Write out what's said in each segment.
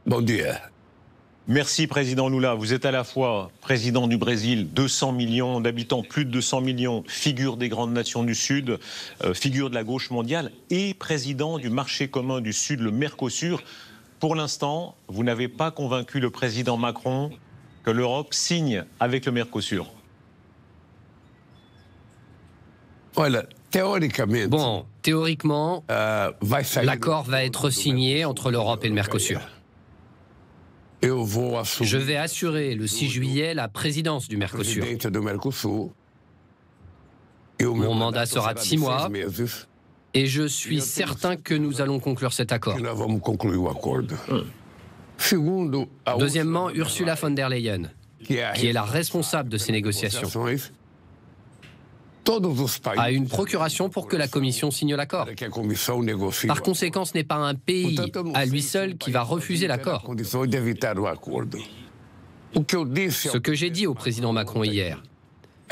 Bom dia. Merci, Président Lula. Vous êtes à la fois président du Brésil, 200 millions d'habitants, plus de 200 millions, figure des grandes nations du Sud, figure de la gauche mondiale, et président du marché commun du Sud, le Mercosur. Pour l'instant, vous n'avez pas convaincu le président Macron que l'Europe signe avec le Mercosur. Bon, théoriquement, l'accord va être signé entre l'Europe et le Mercosur. Je vais assurer le 6 juillet la présidence du Mercosur. Mon mandat sera de 6 mois et je suis certain que nous allons conclure cet accord. Deuxièmement, Ursula von der Leyen, qui est la responsable de ces négociations, a une procuration pour que la Commission signe l'accord. Par conséquent, ce n'est pas un pays à lui seul qui va refuser l'accord. Ce que j'ai dit au président Macron hier,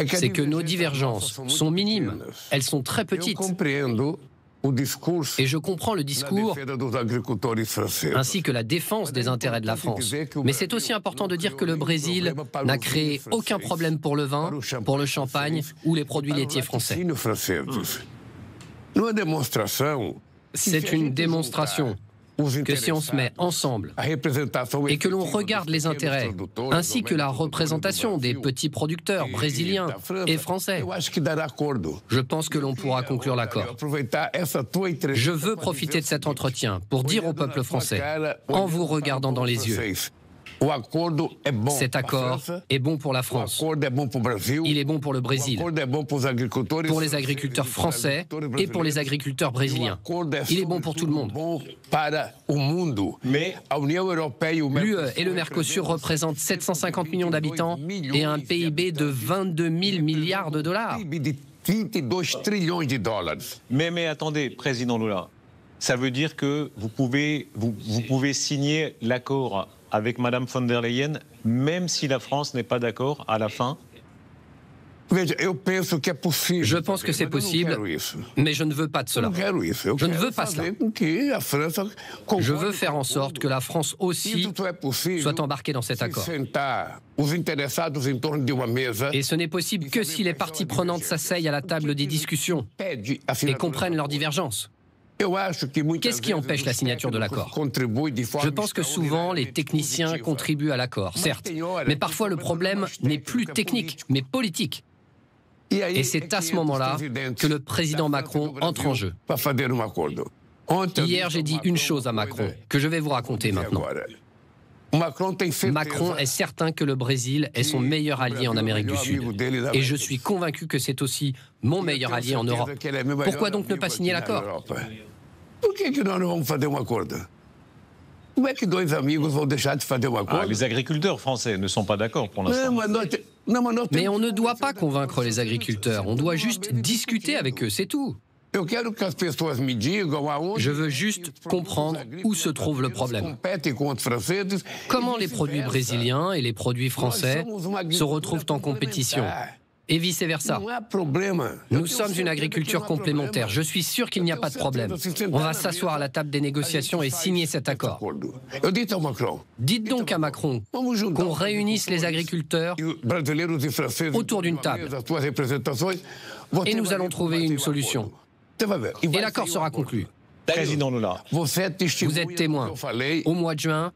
c'est que nos divergences sont minimes, elles sont très petites. Et je comprends le discours ainsi que la défense des intérêts de la France. Mais c'est aussi important de dire que le Brésil n'a créé aucun problème pour le vin, pour le champagne ou les produits laitiers français. C'est une démonstration que si on se met ensemble et que l'on regarde les intérêts ainsi que la représentation des petits producteurs brésiliens et français, je pense que l'on pourra conclure l'accord. Je veux profiter de cet entretien pour dire au peuple français, en vous regardant dans les yeux, cet accord est bon pour la France. Il est bon pour le Brésil, pour les agriculteurs français et pour les agriculteurs brésiliens. Il est bon pour tout le monde. Mais l'UE et le Mercosur représentent 750 millions d'habitants et un PIB de 22 000 milliards de dollars. Mais attendez, Président Lula, ça veut dire que vous pouvez signer l'accord avec Madame von der Leyen, même si la France n'est pas d'accord à la fin? Je pense que c'est possible, mais je ne veux pas de cela. Je ne veux pas cela. Je veux faire en sorte que la France aussi soit embarquée dans cet accord. Et ce n'est possible que si les parties prenantes s'asseyent à la table des discussions et comprennent leurs divergences. Qu'est-ce qui empêche la signature de l'accord? Je pense que souvent, les techniciens contribuent à l'accord, certes. Mais parfois, le problème n'est plus technique, mais politique. Et c'est à ce moment-là que le président Macron entre en jeu. Hier, j'ai dit une chose à Macron, que je vais vous raconter maintenant. Macron est certain que le Brésil est son meilleur allié en Amérique du Sud. Et je suis convaincu que c'est aussi mon meilleur allié en Europe. Pourquoi donc ne pas signer l'accord? Les agriculteurs français ne sont pas d'accord pour l'instant. Mais on ne doit pas convaincre les agriculteurs, on doit juste discuter avec eux, c'est tout. Je veux juste comprendre où se trouve le problème. Comment les produits brésiliens et les produits français se retrouvent en compétition et vice-versa. Nous sommes une agriculture complémentaire. Je suis sûr qu'il n'y a pas de problème. On va s'asseoir à la table des négociations et signer cet accord. Dites donc à Macron qu'on réunisse les agriculteurs autour d'une table et nous allons trouver une solution. Et l'accord sera conclu. Président Lula, vous êtes témoin. Au mois de juin,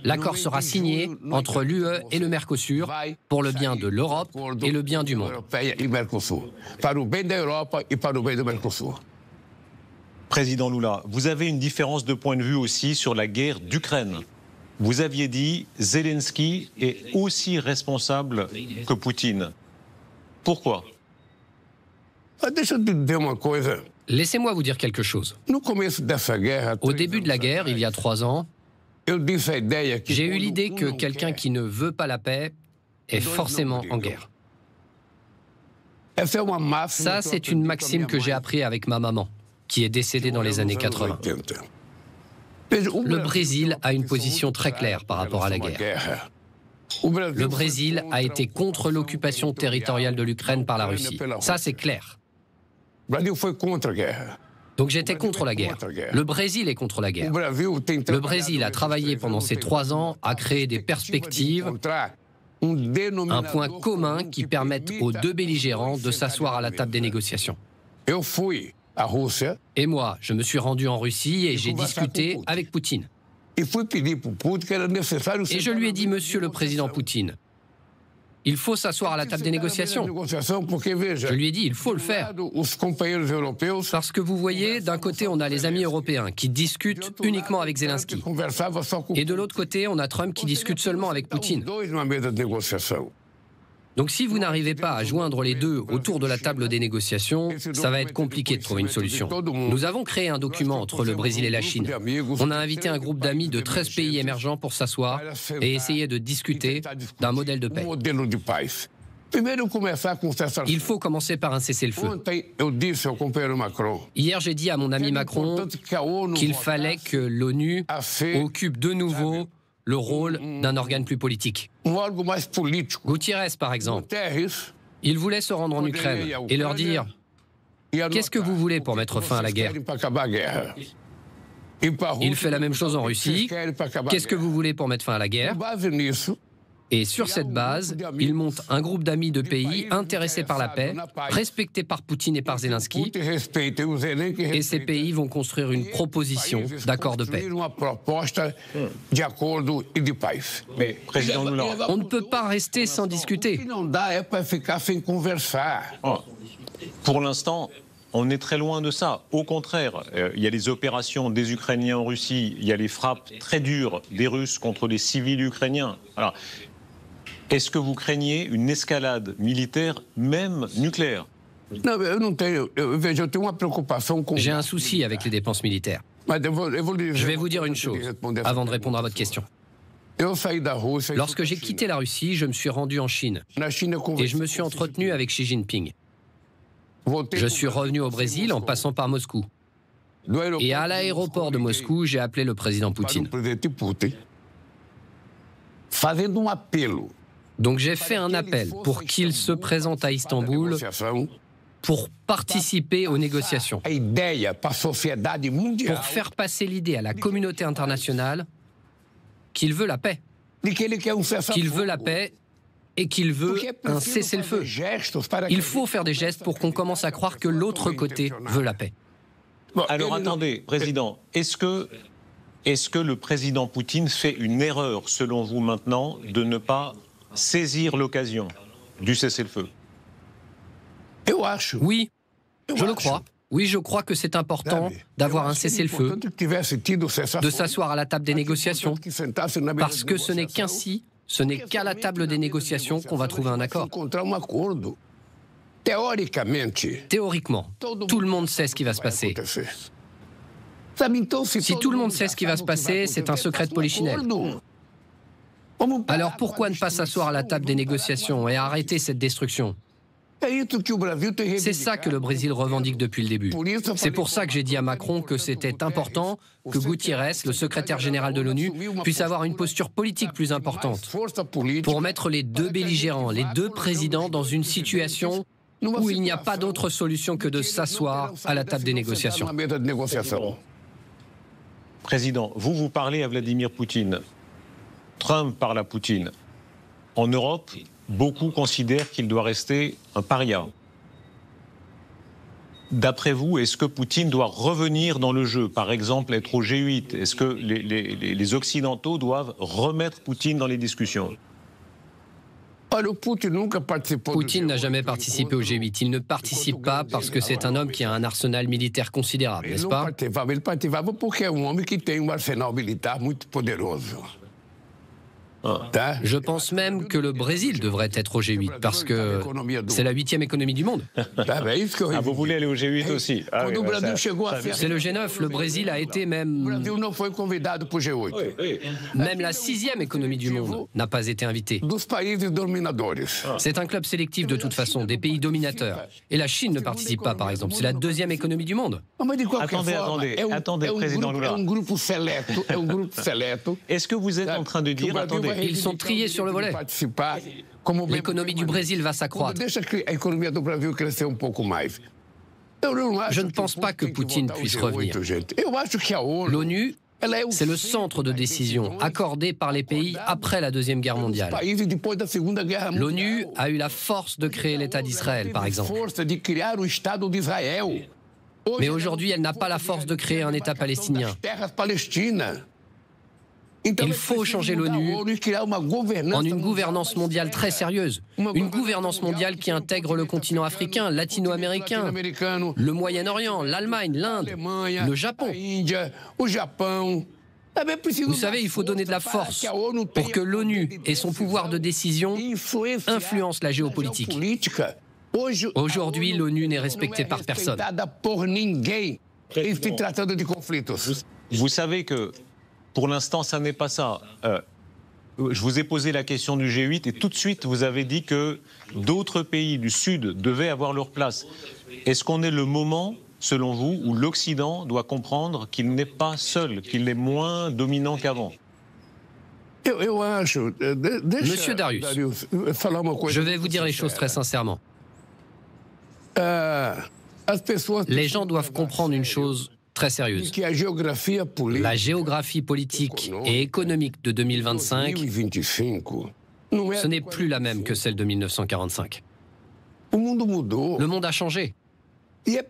l'accord sera signé entre l'UE et le Mercosur pour le bien de l'Europe et le bien du monde. Président Lula, vous avez une différence de point de vue aussi sur la guerre d'Ukraine. Vous aviez dit Zelensky est aussi responsable que Poutine. Pourquoi? Laissez-moi vous dire quelque chose. Au début de la guerre, il y a 3 ans, j'ai eu l'idée que quelqu'un qui ne veut pas la paix est forcément en guerre. Ça, c'est une maxime que j'ai appris avec ma maman, qui est décédée dans les années 80. Le Brésil a une position très claire par rapport à la guerre. Le Brésil a été contre l'occupation territoriale de l'Ukraine par la Russie. Ça, c'est clair. Donc j'étais contre la guerre. Le Brésil est contre la guerre. Le Brésil a travaillé pendant ces 3 ans à créer des perspectives, un point commun qui permette aux 2 belligérants de s'asseoir à la table des négociations. Et moi, je me suis rendu en Russie et j'ai discuté avec Poutine. Et je lui ai dit, Monsieur le Président Poutine, il faut s'asseoir à la table des négociations. Je lui ai dit, il faut le faire. Parce que vous voyez, d'un côté, on a les amis européens qui discutent uniquement avec Zelensky. Et de l'autre côté, on a Trump qui discute seulement avec Poutine. Donc si vous n'arrivez pas à joindre les deux autour de la table des négociations, ça va être compliqué de trouver une solution. Nous avons créé un document entre le Brésil et la Chine. On a invité un groupe d'amis de 13 pays émergents pour s'asseoir et essayer de discuter d'un modèle de paix. Il faut commencer par un cessez-le-feu. Hier, j'ai dit à mon ami Macron qu'il fallait que l'ONU occupe de nouveau le rôle d'un organe plus politique. Gutiérrez, par exemple, il voulait se rendre en Ukraine et leur dire « Qu'est-ce que vous voulez pour mettre fin à la guerre ?» Il fait la même chose en Russie. « Qu'est-ce que vous voulez pour mettre fin à la guerre ?» Et sur cette base, il monte un groupe d'amis de pays intéressés par la paix, respectés par Poutine et par Zelensky, et ces pays vont construire une proposition d'accord de paix. Mais, Président Lula, on ne peut pas rester sans discuter. Pour l'instant, on est très loin de ça. Au contraire, il y a les opérations des Ukrainiens en Russie, il y a les frappes très dures des Russes contre les civils ukrainiens. Alors, est-ce que vous craignez une escalade militaire, même nucléaire? J'ai un souci avec les dépenses militaires. Je vais vous dire une chose, avant de répondre à votre question. Lorsque j'ai quitté la Russie, je me suis rendu en Chine et je me suis entretenu avec Xi Jinping. Je suis revenu au Brésil en passant par Moscou. Et à l'aéroport de Moscou, j'ai appelé le président Poutine. Donc j'ai fait un appel pour qu'il se présente à Istanbul pour participer aux négociations, pour faire passer l'idée à la communauté internationale qu'il veut la paix, qu'il veut la paix et qu'il veut un cessez-le-feu. Il faut faire des gestes pour qu'on commence à croire que l'autre côté veut la paix. Alors attendez, Président, est-ce que le président Poutine fait une erreur, selon vous maintenant, de ne pas saisir l'occasion du cessez-le-feu? Oui, je le crois. Oui, je crois que c'est important d'avoir un cessez-le-feu, de s'asseoir à la table des négociations, parce que ce n'est qu'ainsi, ce n'est qu'à la table des négociations qu'on va trouver un accord. Théoriquement, tout le monde sait ce qui va se passer. Si tout le monde sait ce qui va se passer, c'est un secret de polichinelle. Alors pourquoi ne pas s'asseoir à la table des négociations et arrêter cette destruction? C'est ça que le Brésil revendique depuis le début. C'est pour ça que j'ai dit à Macron que c'était important que Gutiérrez, le secrétaire général de l'ONU, puisse avoir une posture politique plus importante pour mettre les deux belligérants, les deux présidents dans une situation où il n'y a pas d'autre solution que de s'asseoir à la table des négociations. Président, vous parlez à Vladimir Poutine. Trump parle à Poutine. En Europe, beaucoup considèrent qu'il doit rester un paria. D'après vous, est-ce que Poutine doit revenir dans le jeu, par exemple être au G8? Est-ce que les Occidentaux doivent remettre Poutine dans les discussions? Poutine n'a jamais participé au G8. Il ne participe pas parce que c'est un homme qui a un arsenal militaire considérable, n'est-ce pas? Je pense même que le Brésil devrait être au G8 parce que c'est la 8e économie du monde. Ah, vous voulez aller au G8 aussi? C'est le G9. Le Brésil a été même la 6e économie du monde n'a pas été invitée. C'est un club sélectif de toute façon, des pays dominateurs. Et la Chine ne participe pas, par exemple. C'est la 2e économie du monde. Attendez, Président Lula. Est-ce que vous êtes en train de dire... Attendez. Ils sont triés sur le volet. L'économie du Brésil va s'accroître. Je ne pense pas que Poutine puisse revenir. L'ONU, c'est le centre de décision accordé par les pays après la Deuxième Guerre mondiale. L'ONU a eu la force de créer l'État d'Israël, par exemple. Mais aujourd'hui, elle n'a pas la force de créer un État palestinien. Il faut changer l'ONU en une gouvernance mondiale très sérieuse. Une gouvernance mondiale qui intègre le continent africain, latino-américain, le Moyen-Orient, l'Allemagne, l'Inde, le Japon. Vous savez, il faut donner de la force pour que l'ONU et son pouvoir de décision influencent la géopolitique. Aujourd'hui, l'ONU n'est respectée par personne. Vous savez que pour l'instant, ça n'est pas ça. Je vous ai posé la question du G8 et tout de suite, vous avez dit que d'autres pays du Sud devaient avoir leur place. Est-ce qu'on est le moment, selon vous, où l'Occident doit comprendre qu'il n'est pas seul, qu'il est moins dominant qu'avant? Monsieur Darius, je vais vous dire les choses très sincèrement. Les gens doivent comprendre une chose très sérieuse. La géographie politique et économique de 2025, ce n'est plus la même que celle de 1945. Le monde a changé. Et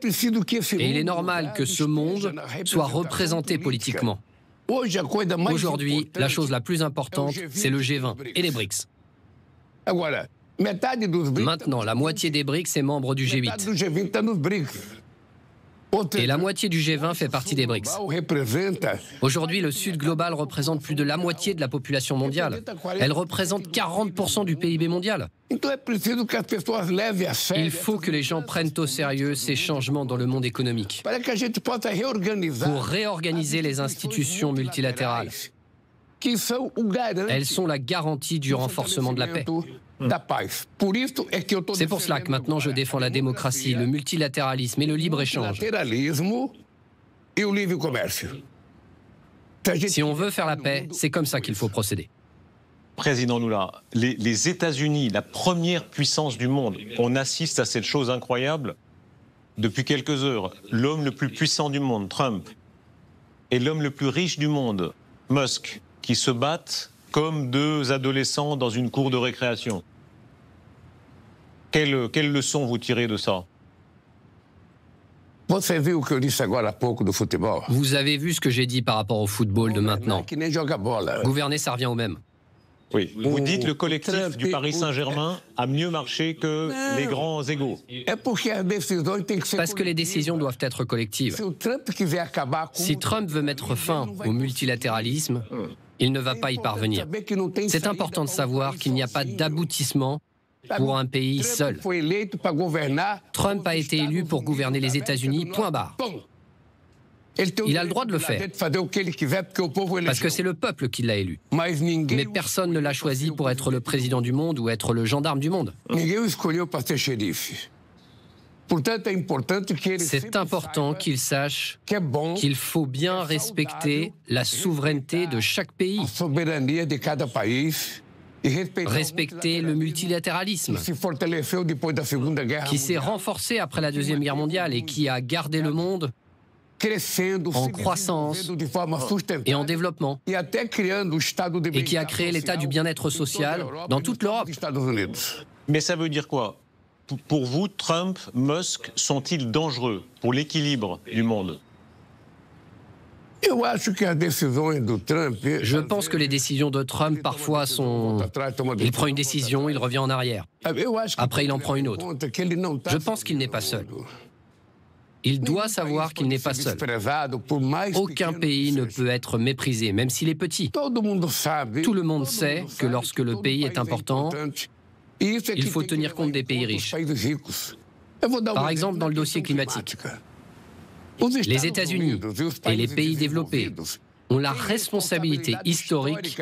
il est normal que ce monde soit représenté politiquement. Aujourd'hui, la chose la plus importante, c'est le G20 et les BRICS. Maintenant, la moitié des BRICS est membre du G8. Et la moitié du G20 fait partie des BRICS. Aujourd'hui, le Sud global représente plus de la moitié de la population mondiale. Elle représente 40% du PIB mondial. Il faut que les gens prennent au sérieux ces changements dans le monde économique pour réorganiser les institutions multilatérales. Elles sont la garantie du renforcement de la paix. C'est pour cela que maintenant je défends la démocratie, le multilatéralisme et le libre-échange. Si on veut faire la paix, c'est comme ça qu'il faut procéder. Président Lula, les États-Unis, la première puissance du monde, on assiste à cette chose incroyable depuis quelques heures. L'homme le plus puissant du monde, Trump, et l'homme le plus riche du monde, Musk, qui se battent comme deux adolescents dans une cour de récréation. Quelle leçon vous tirez de ça? Vous avez vu ce que j'ai dit par rapport au football de maintenant. Gouverner, ça revient au même. Oui, vous dites le collectif du Paris Saint-Germain a mieux marché que les grands égaux. Parce que les décisions doivent être collectives. Si Trump veut mettre fin au multilatéralisme, il ne va pas y parvenir. C'est important de savoir qu'il n'y a pas d'aboutissement pour un pays seul. Trump a été élu pour gouverner les États-Unis, point barre. Il a le droit de le faire, parce que c'est le peuple qui l'a élu. Mais personne ne l'a choisi pour être le président du monde ou être le gendarme du monde. C'est important qu'il sache qu'il faut bien respecter la souveraineté de chaque pays, respecter le multilatéralisme, qui s'est renforcé après la Deuxième Guerre mondiale et qui a gardé le monde en croissance et en développement, et qui a créé l'état du bien-être social dans toute l'Europe. Mais ça veut dire quoi? Pour vous, Trump, Musk sont-ils dangereux pour l'équilibre du monde? Je pense que les décisions de Trump, parfois, sont... Il prend une décision, il revient en arrière. Après, il en prend une autre. Je pense qu'il n'est pas seul. Il doit savoir qu'il n'est pas seul. Aucun pays ne peut être méprisé, même s'il est petit. Tout le monde sait que lorsque le pays est important, il faut tenir compte des pays riches. Par exemple, dans le dossier climatique, les États-Unis et les pays développés ont la responsabilité historique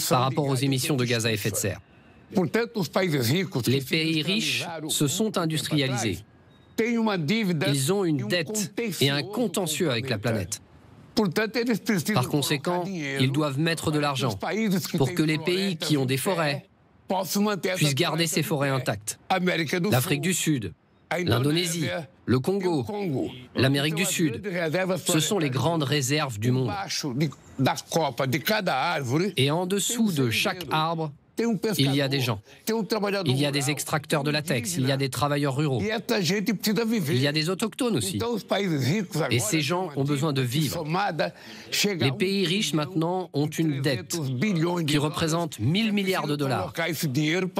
par rapport aux émissions de gaz à effet de serre. Les pays riches se sont industrialisés. Ils ont une dette et un contentieux avec la planète. Par conséquent, ils doivent mettre de l'argent pour que les pays qui ont des forêts puissent garder ces forêts intactes. L'Afrique du Sud, l'Indonésie, le Congo, l'Amérique du Sud. Ce sont les grandes réserves du monde. Et en dessous de chaque arbre, il y a des gens. Il y a des extracteurs de latex, il y a des travailleurs ruraux. Il y a des autochtones aussi. Et ces gens ont besoin de vivre. Les pays riches maintenant ont une dette qui représente 1000 milliards de dollars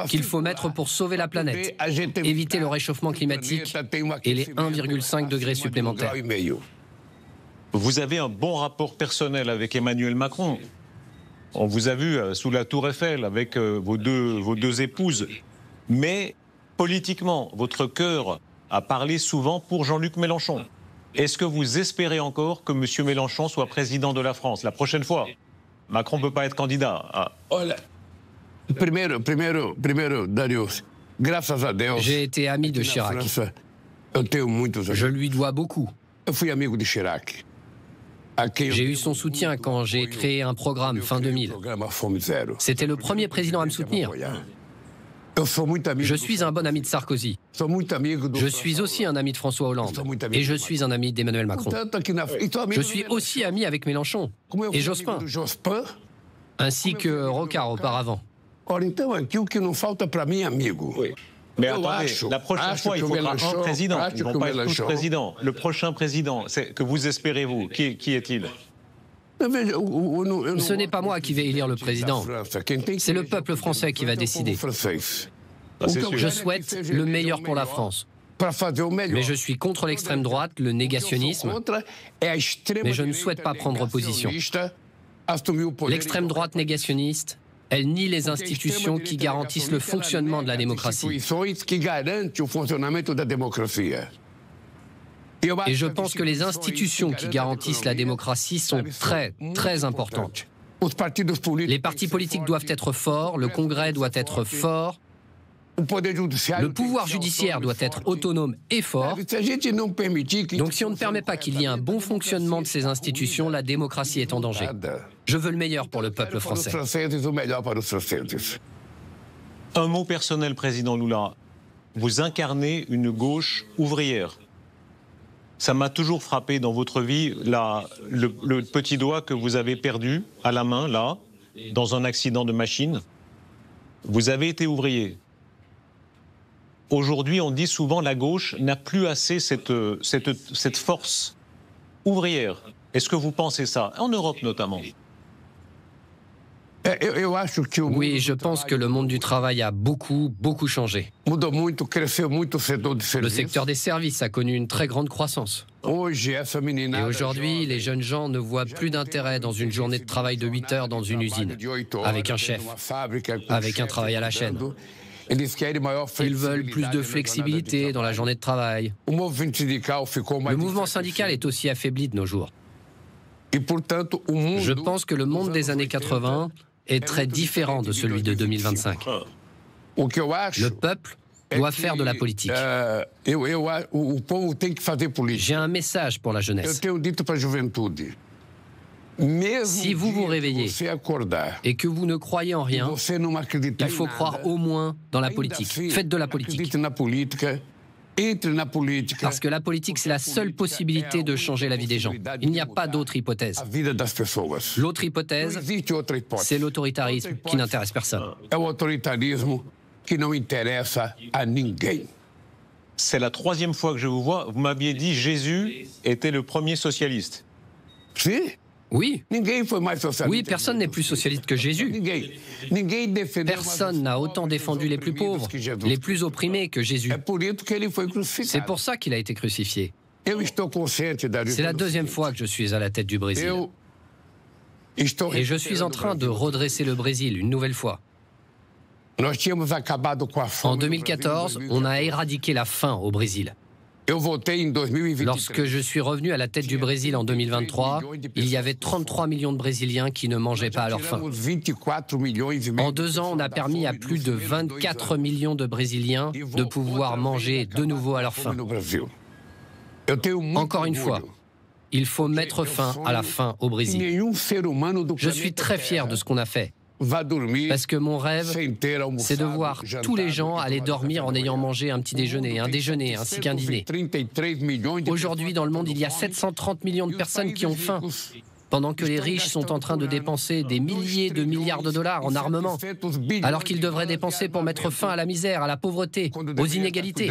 qu'il faut mettre pour sauver la planète, éviter le réchauffement climatique et les 1,5 degrés supplémentaires. Vous avez un bon rapport personnel avec Emmanuel Macron. On vous a vu sous la Tour Eiffel avec vos deux épouses. Mais politiquement, votre cœur a parlé souvent pour Jean-Luc Mélenchon. Est-ce que vous espérez encore que M. Mélenchon soit président de la France la prochaine fois? Macron ne peut pas être candidat. J'ai été ami de Chirac. Je lui dois beaucoup. J'ai eu son soutien quand j'ai créé un programme fin 2000. C'était le premier président à me soutenir. Je suis un bon ami de Sarkozy. Je suis aussi un ami de François Hollande. Et je suis un ami d'Emmanuel Macron. Je suis aussi ami avec Mélenchon et Jospin, ainsi que Rocard auparavant. Mais attendez, la prochaine fois, il faudra un président. Ils ne vont pas être tous présidents. Le prochain président, que vous espérez, vous, qui est-il? Ce n'est pas moi qui vais élire le président. C'est le peuple français qui va décider. Je souhaite le meilleur pour la France. Mais je suis contre l'extrême droite, le négationnisme. Mais je ne souhaite pas prendre position. L'extrême droite négationniste, elle nie les institutions qui garantissent le fonctionnement de la démocratie. Et je pense que les institutions qui garantissent la démocratie sont très, très importantes. Les partis politiques doivent être forts, le Congrès doit être fort, le pouvoir judiciaire doit être autonome et fort. Donc si on ne permet pas qu'il y ait un bon fonctionnement de ces institutions, la démocratie est en danger. Je veux le meilleur pour le peuple français. Un mot personnel, Président Lula. Vous incarnez une gauche ouvrière. Ça m'a toujours frappé dans votre vie, le petit doigt que vous avez perdu à la main, là, dans un accident de machine. Vous avez été ouvrier. Aujourd'hui, on dit souvent la gauche n'a plus assez cette force ouvrière. Est-ce que vous pensez ça? En Europe notamment. Oui, je pense que le monde du travail a beaucoup changé. Le secteur des services a connu une très grande croissance. Et aujourd'hui, les jeunes gens ne voient plus d'intérêt dans une journée de travail de 8 heures dans une usine, avec un chef, avec un travail à la chaîne. Ils veulent plus de flexibilité dans la journée de travail. Le mouvement syndical est aussi affaibli de nos jours. Je pense que le monde des années 80 est très différent de celui de 2025. Le peuple doit faire de la politique. J'ai un message pour la jeunesse. Si vous vous réveillez et que vous ne croyez en rien, il faut croire au moins dans la politique. Faites de la politique. Parce que la politique, c'est la seule possibilité de changer la vie des gens. Il n'y a pas d'autre hypothèse. L'autre hypothèse, c'est l'autoritarisme qui n'intéresse personne. C'est la troisième fois que je vous vois. Vous m'aviez dit Jésus était le premier socialiste. Oui. Oui, personne n'est plus socialiste que Jésus. Personne n'a autant défendu les plus pauvres, les plus opprimés que Jésus. C'est pour ça qu'il a été crucifié. C'est la deuxième fois que je suis à la tête du Brésil. Et je suis en train de redresser le Brésil une nouvelle fois. En 2014, on a éradiqué la faim au Brésil. Lorsque je suis revenu à la tête du Brésil en 2023, il y avait 33 millions de Brésiliens qui ne mangeaient pas à leur faim. En 2 ans, on a permis à plus de 24 millions de Brésiliens de pouvoir manger de nouveau à leur faim. Encore une fois, il faut mettre fin à la faim au Brésil. Je suis très fier de ce qu'on a fait. Parce que mon rêve, c'est de voir tous les gens aller dormir en ayant mangé un petit déjeuner, un déjeuner, ainsi qu'un dîner. Aujourd'hui, dans le monde, il y a 730 millions de personnes qui ont faim, pendant que les riches sont en train de dépenser des milliers de milliards de dollars en armement, alors qu'ils devraient dépenser pour mettre fin à la misère, à la pauvreté, aux inégalités.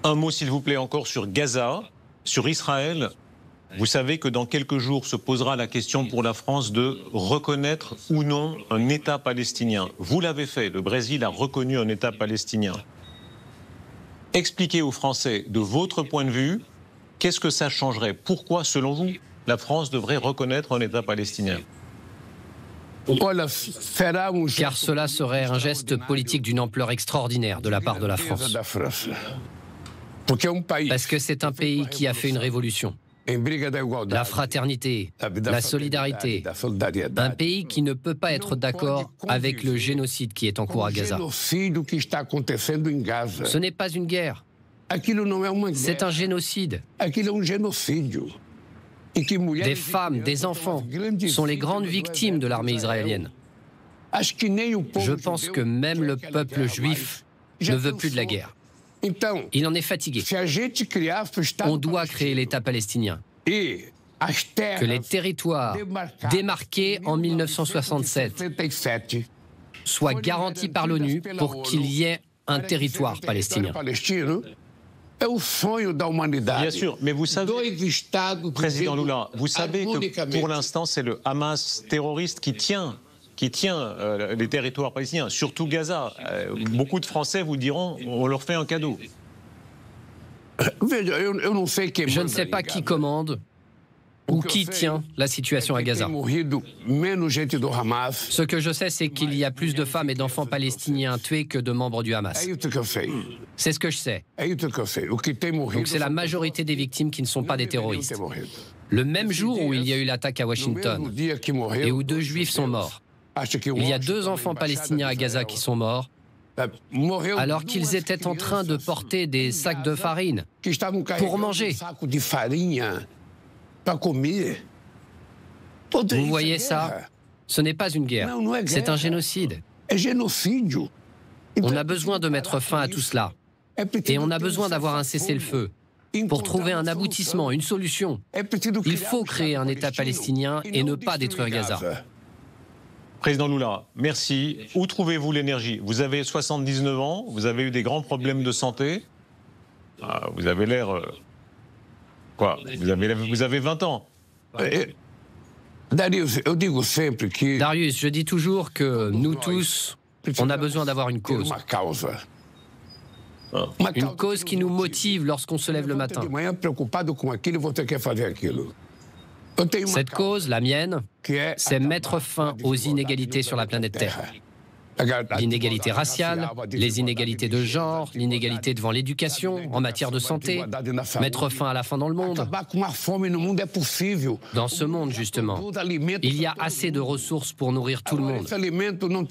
Un mot, s'il vous plaît, encore sur Gaza, sur Israël. Vous savez que dans quelques jours se posera la question pour la France de reconnaître ou non un État palestinien. Vous l'avez fait, le Brésil a reconnu un État palestinien. Expliquez aux Français, de votre point de vue, qu'est-ce que ça changerait? Pourquoi, selon vous, la France devrait reconnaître un État palestinien? Car cela serait un geste politique d'une ampleur extraordinaire de la part de la France. Parce que c'est un pays qui a fait une révolution. La fraternité, la solidarité. Un pays qui ne peut pas être d'accord avec le génocide qui est en cours à Gaza. Ce n'est pas une guerre. C'est un génocide. Des femmes, des enfants sont les grandes victimes de l'armée israélienne. Je pense que même le peuple juif ne veut plus de la guerre. Il en est fatigué. On doit créer l'État palestinien. Que les territoires démarqués en 1967 soient garantis par l'ONU pour qu'il y ait un territoire palestinien. Bien sûr, mais vous savez, Président Lula, vous savez que pour l'instant, c'est le Hamas terroriste qui tient les territoires palestiniens, surtout Gaza. Beaucoup de Français vous diront, on leur fait un cadeau. Je ne sais pas qui commande ou qui tient la situation à Gaza. Ce que je sais, c'est qu'il y a plus de femmes et d'enfants palestiniens tués que de membres du Hamas. C'est ce que je sais. Donc c'est la majorité des victimes qui ne sont pas des terroristes. Le même jour où il y a eu l'attaque à Washington et où 2 Juifs sont morts, il y a 2 enfants palestiniens à Gaza qui sont morts, alors qu'ils étaient en train de porter des sacs de farine pour manger. Vous voyez ça? Ce n'est pas une guerre, c'est un génocide. On a besoin de mettre fin à tout cela. Et on a besoin d'avoir un cessez-le-feu. Pour trouver un aboutissement, une solution, il faut créer un État palestinien et ne pas détruire Gaza. Président Lula, merci. Où trouvez-vous l'énergie? Vous avez 79 ans, vous avez eu des grands problèmes de santé. Vous avez l'air... Quoi? Vous avez 20 ans. Darius, je dis toujours que nous tous, on a besoin d'avoir une cause. Une cause qui nous motive lorsqu'on se lève le matin. Cette cause, la mienne, c'est mettre fin aux inégalités sur la planète Terre. L'inégalité raciale, les inégalités de genre, l'inégalité devant l'éducation, en matière de santé, mettre fin à la faim dans le monde. Dans ce monde, justement, il y a assez de ressources pour nourrir tout le monde.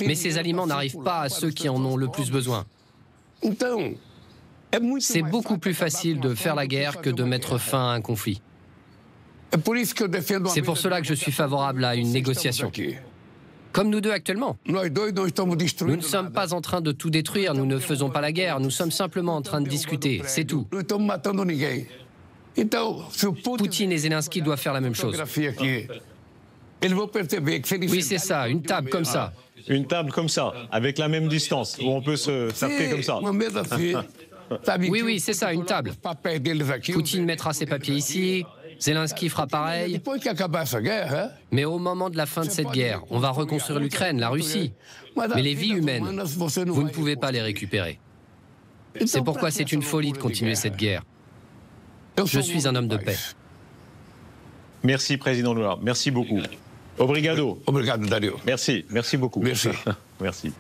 Mais ces aliments n'arrivent pas à ceux qui en ont le plus besoin. C'est beaucoup plus facile de faire la guerre que de mettre fin à un conflit. C'est pour cela que je suis favorable à une négociation. Comme nous deux actuellement. Nous ne sommes pas en train de tout détruire, nous ne faisons pas la guerre, nous sommes simplement en train de discuter, c'est tout. Poutine et Zelensky doivent faire la même chose. Oui, c'est ça, une table comme ça. Une table comme ça, avec la même distance, où on peut se taper comme ça. Oui, c'est ça, une table. Poutine mettra ses papiers ici, Zelensky fera pareil. Mais au moment de la fin de cette guerre, on va reconstruire l'Ukraine, la Russie. Mais les vies humaines, vous ne pouvez pas les récupérer. C'est pourquoi c'est une folie de continuer cette guerre. Je suis un homme de paix. Merci, Président Lula. Merci beaucoup. Obrigado. Obrigado, Dario. Merci beaucoup. Merci. Merci.